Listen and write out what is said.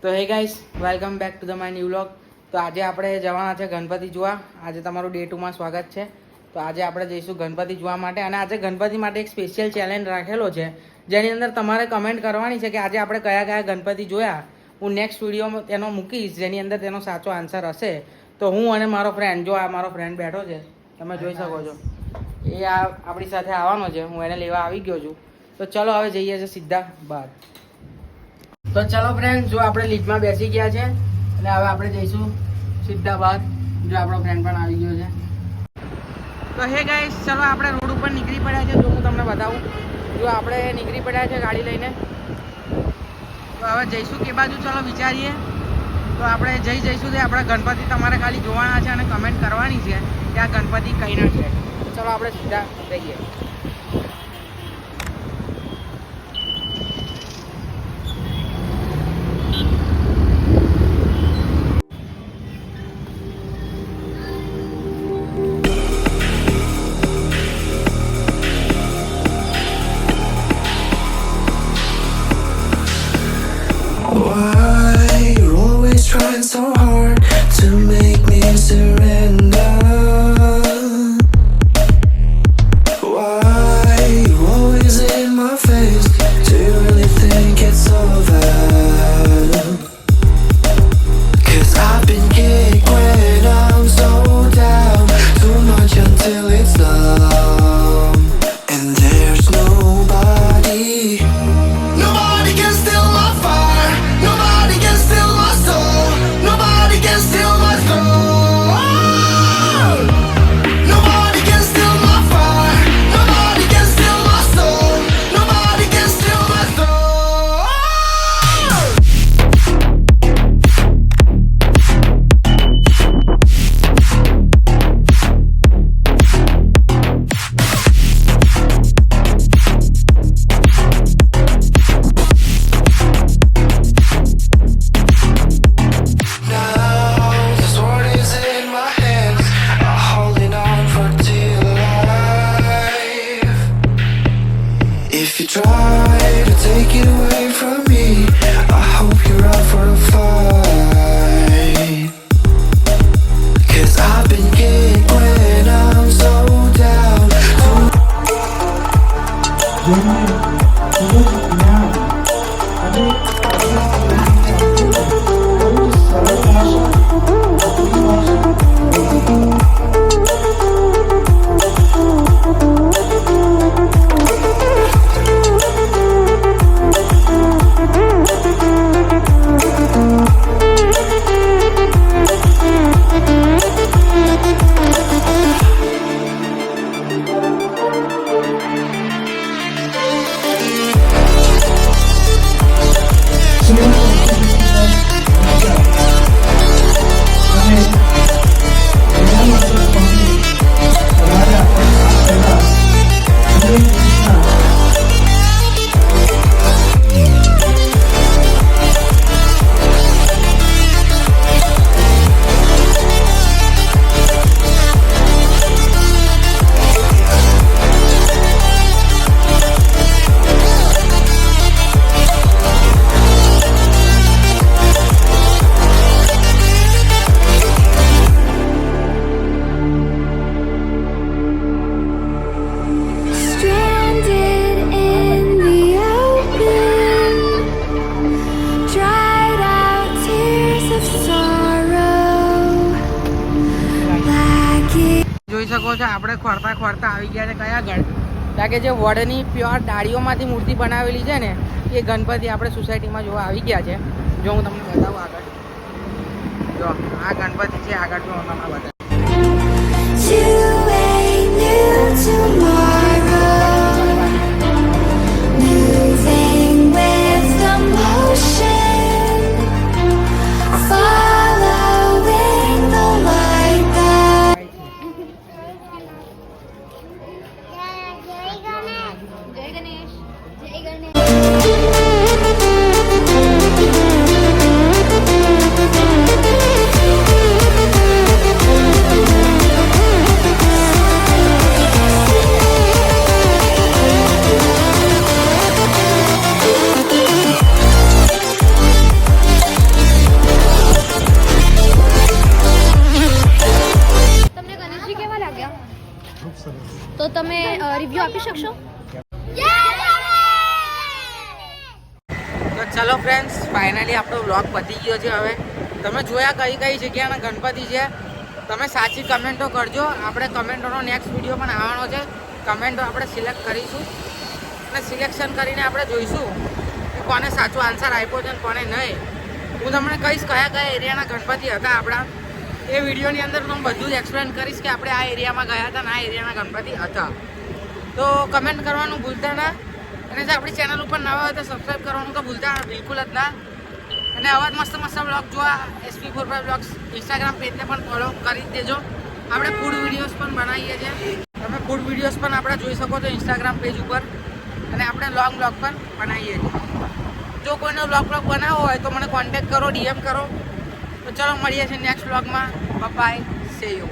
તો હે guys, welcome back to the my new vlog. તો આજે આપણે જવાના છે ગણપતિ જોવા. આજે તમારું ડે 2માં સ્વાગત છે. તો આજે આપણે જઈશું ગણપતિ જોવા માટે, અને આજે ગણપતિ માટે એક સ્પેશિયલ ચેલેન્જ રાખેલો છે, જેની અંદર તમારે કમેન્ટ કરવાની છે કે આજે આપણે કયા કયા ગણપતિ જોયા. હું નેક્સ્ટ વિડીયોમાં તેનો મૂકીશ, જેની અંદર તેનો સાચો આન્સર હશે તો હું અને મારો ફ્રેન્ડ, જો આ મારો ફ્રેન્ડ બેઠો છે તમે જોઈ શકો છો, એ આપણી સાથે આવવાનો છે. હું એને લેવા આવી ગયો છું. તો ચલો હવે જઈએ છીએ સીધા બહાર. તો ચલો ફ્રેન્ડ, જો આપણે લિફ્ટમાં બેસી ગયા છે અને હવે આપણે જઈશું સીધા બહાર. જો આપણો ફ્રેન્ડ પણ આવી ગયો છે. તો હે ગાઈસ, ચલો આપણે રોડ ઉપર નીકળી પડ્યા છે. જો હું તમને બતાવું, જો આપણે નીકળી પડ્યા છે ગાડી લઈને. તો હવે જઈશું કે બાજુ, ચલો વિચારીએ. તો આપણે જઈશું તે આપણા ગણપતિ તમારે ખાલી જોવાના છે અને કમેન્ટ કરવાની છે કે આ ગણપતિ કઈના છે. ચલો આપણે સીધા જઈએ. Why you're always trying so hard to make me surrender? Why you always in my face? Do you really think it's over? 'Cause I've been kicked when I'm so down, too much until it's numb, and there's nobody. Nobody can steal my fire. Nobody can steal my soul. Nobody can steal my soul. Nobody can steal my fire. Nobody can steal my soul. Nobody can steal my soul. Now the sword is in my hands, I'm holding on for dear life. If you try to take it away from me, I hope you're up for a fight. 'Cause I've been kicked when I'm so down. Stranded in the open, dried out tears of sorrow, lacking. જોઈ શકો છો આપણે ખોરતા ખોરતા આવી ગયા છે કયા ગણ, કારણ કે જે વડની પ્યોર ડાળીઓમાંથી મૂર્તિ બનાવેલી છે ને, એ ગણપતિ આપણે સોસાયટીમાં જોવા આવી ગયા છે. જો હું તમને બતાવું આગળ, જો આ ગણપતિ છે આગળ, જો તમને બતાવું. To a new tomorrow, moving with the motion, following the light that. જય ગણેશ. તો તમે રિવ્યુ આપી શકશો? તો ચલો ફ્રેન્ડ્સ, ફાઇનલી આપણો વ્લોગ પતી ગયો છે. હવે તમે જોયા કઈ કઈ જગ્યાના ગણપતિ છે, તમે સાચી કમેન્ટો કરજો. આપણે કમેન્ટોનો નેક્સ્ટ વિડીયો પણ આવવાનો છે. કમેન્ટો આપણે સિલેક્ટ કરીશું અને સિલેક્શન કરીને આપણે જોઈશું કે કોને સાચો આન્સર આપ્યો છે અને કોને નહીં. હું તમને કહીશ કયા કયા એરિયાના ગણપતિ હતા આપણા. એ વિડીયોની અંદર હું બધું જ એક્સપ્લેન કરીશ કે આપણે આ એરિયામાં ગયા હતા અને આ એરિયાના ગણપતિ હતા. તો કમેન્ટ કરવાનું ભૂલતા ના, અને જો આપણી ચેનલ ઉપર નવા હોય તો સબસ્ક્રાઈબ કરવાનું તો ભૂલતા બિલકુલ જ ના. અને આવા જ મસ્ત મસ્ત બ્લોગ જોવા SP45 બ્લોગ્સ ઇન્સ્ટાગ્રામ પેજને પણ ફોલો કરી દેજો. આપણે ફૂડ વિડીયોઝ પણ બનાવીએ છીએ. તમે ફૂડ વિડીયોઝ પણ આપણે જોઈ શકો છો ઇન્સ્ટાગ્રામ પેજ ઉપર. અને આપણે લોંગ બ્લોગ પણ બનાવીએ છીએ. જો કોઈનો બ્લોગ બનાવવો હોય તો મને કોન્ટેક્ટ કરો, DM કરો. તો ચલો મળીએ છીએ નેક્સ્ટ બ્લોગમાં. બાય, સે યુ.